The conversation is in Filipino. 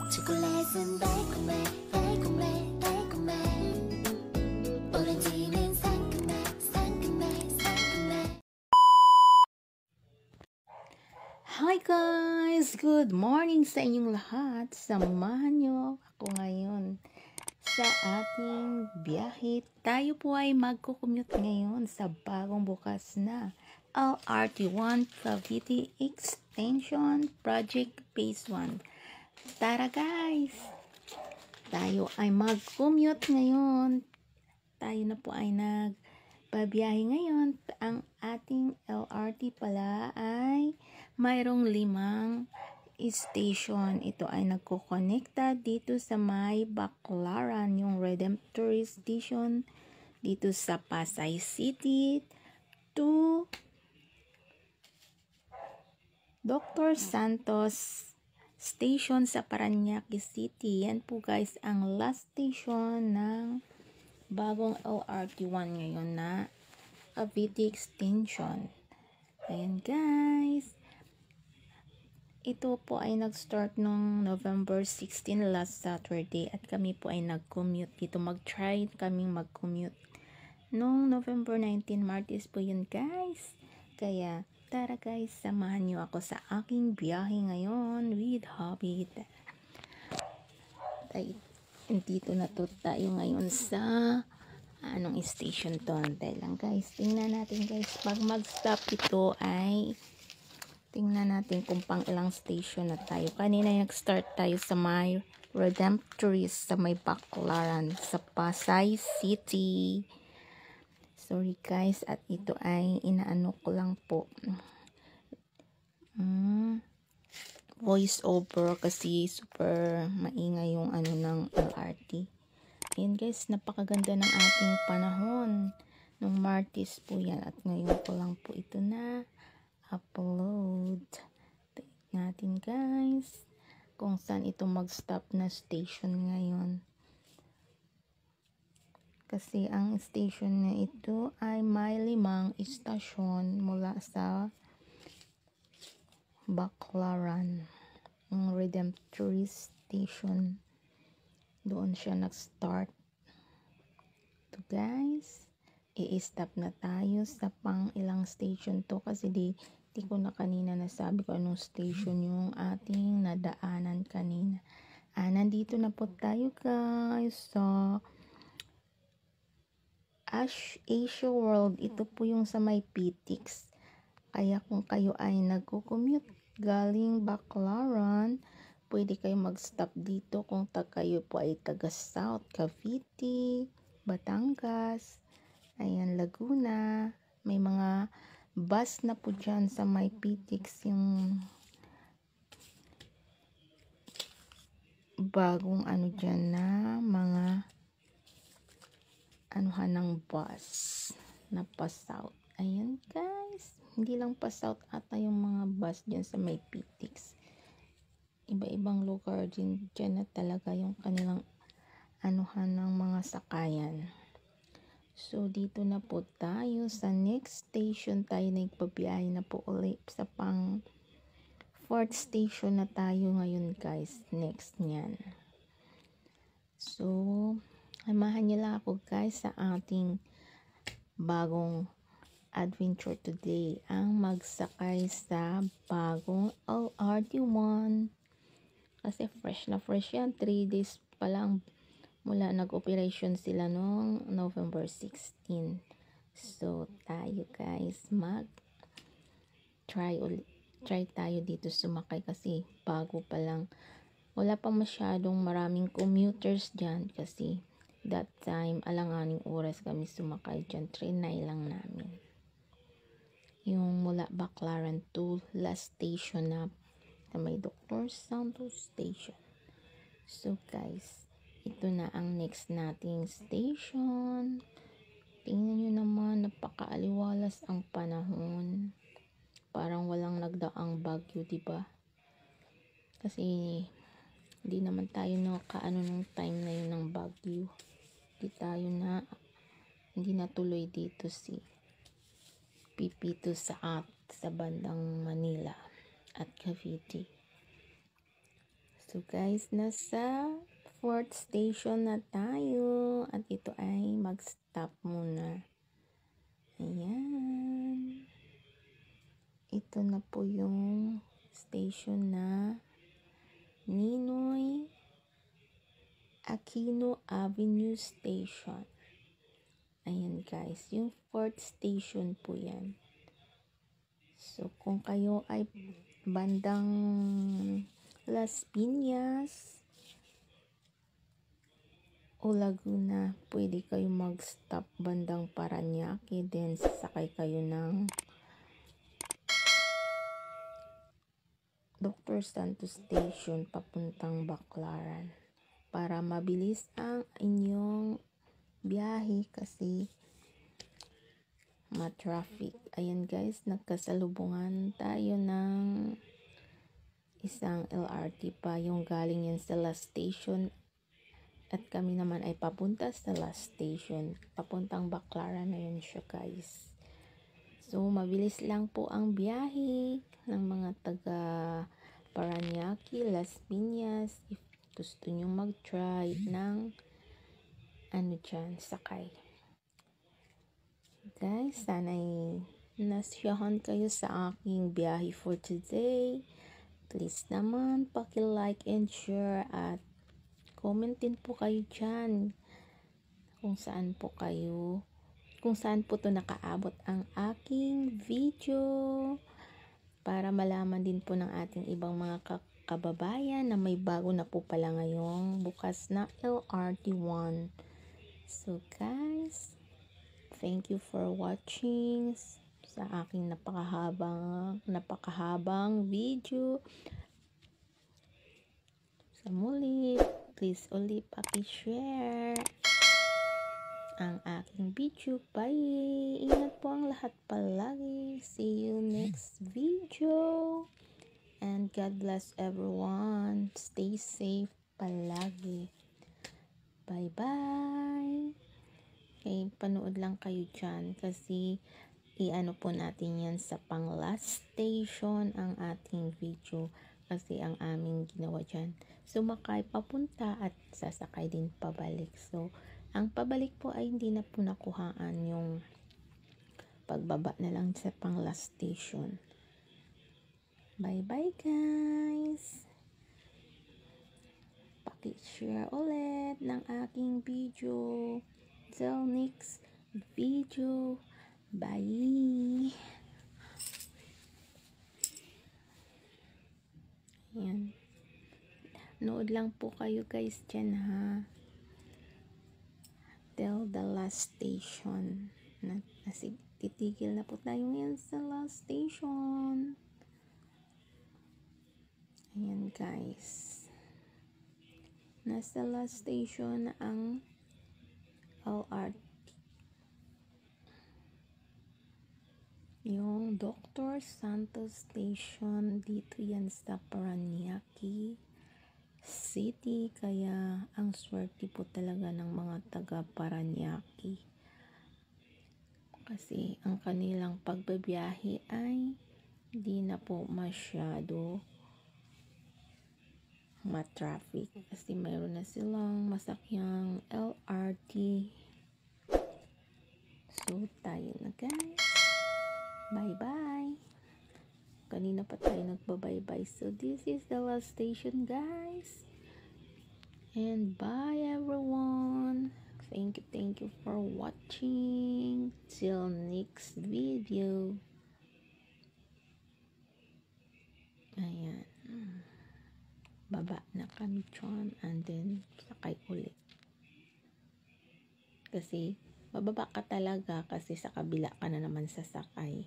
초콜릿은 달콤해 달콤해 달콤해 오렌지는 상큼해 상큼해 상큼해. Hi guys! Good morning sa inyong lahat. Samahan nyo ako ngayon sa ating biyahe. Tayo po ay magkukommute ngayon sa bagong bukas na LRT1 Cavite Extension Project Phase 1. Tara guys! Tayo ay mag-commute ngayon. Tayo na po ay nagbabiyahe ngayon. Ang ating LRT pala ay mayroong 5 station. Ito ay nagko-connecta dito sa may Baclaran, yung Redemptor Station dito sa Pasay City to Dr. Santos Station sa Parañaque City. Yan po guys ang last station ng bagong LRT1 ngayon na Cavite Extension. Ayan guys. Ito po ay nag-start nung November 16 last Saturday at kami po ay nag-commute dito. Mag-try kaming mag-commute nung November 19, Martes po yun guys. Kaya tara guys, samahan nyo ako sa aking biyahe ngayon with Hobbit. Dito na to tayo ngayon sa anong station to. Antay lang guys, tingnan natin guys. Pag mag-stop ito ay tingnan natin kung pang ilang station na tayo. Kanina nag-start tayo sa may Redemptorist sa may Baclaran sa Pasay City. Sorry guys, at ito ay inaano ko lang po. Voice over kasi super maingay yung ano ng LRT. Ayan guys, napakaganda ng ating panahon. Nung Martes po yan at ngayon ko lang po ito na upload. Tignan natin guys kung saan ito mag-stop na station ngayon. Kasi ang station na ito ay may 5 istasyon mula sa Baclaran. Ang Redemptorist Station. Doon siya nag-start. To guys, i-stop na tayo sa pang ilang station to kasi di ko na kanina nasabi ko anong station yung ating nadaanan kanina. Nandito na po tayo guys sa Asia World. Ito po yung sa may PTX. Kaya kung kayo ay nagko-commute galing Baclaran, pwede kayo mag-stop dito kung kayo po ay taga South Cavite, Batangas, ayan, Laguna. May mga bus na po dyan sa may PTX, yung bagong ano dyan na mga anuhan ng bus na pa-south. Ayan guys, hindi lang pa-south ata yung mga bus dyan sa may PTX. Iba-ibang lugar din dyan na talaga yung kanilang anuhan ng mga sakayan. So dito na po tayo sa next station. Tayo na ipabiyay na po ulit sa pang 4th station na tayo ngayon guys. Next nyan. So samahan nyo lang ako guys sa ating bagong adventure today. Ang magsakay sa bagong LRT1. Kasi fresh na fresh yan. 3 days pa lang mula nag-operation sila noong November 16. So tayo guys try tayo dito sumakay kasi bago pa lang. Wala pa masyadong maraming commuters dyan kasi that time alanganing oras kami sumakay dyan. Trinay lang namin yung mula Baclaran to last station na may Dr. Santos Station. So guys, ito na ang next nating station. Tingnan nyo naman, napakaaliwalas ang panahon. Parang walang nagdaang bagyo, diba? Kasi hindi naman tayo kaano nung time na yun ng bagyo. Hindi natuloy dito si PP2 sa bandang Manila at Cavite. So guys, nasa 4th station na tayo at ito ay mag-stop muna. Ayan. Ito na po yung station na Ninoy Aquino Avenue Station. Ayan guys, yung 4th station po yan. So kung kayo ay bandang Las Piñas o Laguna, pwede kayo mag-stop bandang Parañaque, then sasakay kayo ng Dr. Santos Station papuntang Baclaran para mabilis ang inyong biyahe kasi ma-traffic. Ayan guys, nagkasalubungan tayo ng isang LRT pa, yung galing yan sa last station at kami naman ay papunta sa last station, papuntang Baclaran na yun siya guys. So mabilis lang po ang biyahe ng mga taga Parañaque, Las Piñas. If gusto nyo mag-try ng sakay. Guys, sana'y nasyahan kayo sa aking biyahe for today. Please naman, paki-like and share at comment din po kayo dyan kung saan po to nakaabot ang aking video para malaman din po ng ating ibang mga kababayan na may bago na po pala ngayong bukas na LRT1. So guys, thank you for watching sa aking napakahabang video. Sa muli, please ulit paki-share ang aking video. Bye! Ingat po ang lahat palagi. See you next video. And God bless everyone. Stay safe palagi. Bye-bye! Okay, panood lang kayo dyan kasi i-ano po natin yan sa pang last station ang ating video kasi ang aming ginawa dyan. Sumakay papunta at sasakay din pabalik. So, ang pabalik po ay hindi na po nakuhaan, yung pagbaba na lang sa pang last station. Bye-bye guys! Paki-share ulit ng aking video. Till next video. Bye! Ayan. Nood lang po kayo guys dyan ha. Till the last station. Titigil na po tayo ngayon sa last station. Ayan guys. Nasa last station ang LRT. Yung Dr. Santos Station, dito yan sa Parañaque City, kaya ang swerte po talaga ng mga taga Parañaque kasi ang kanilang pagbabiyahe ay hindi na po masyado ma-traffic kasi mayroon na silang masakyang LRT. So tayo na guys, bye bye. Kanina pa tayo nagbabay-bye. So this is the last station guys. And bye everyone. Thank you for watching. Till next video. Ayan. Baba na kami dyan and then sakay ulit. Kasi bababa ka talaga kasi sa kabila ka na naman sasakay.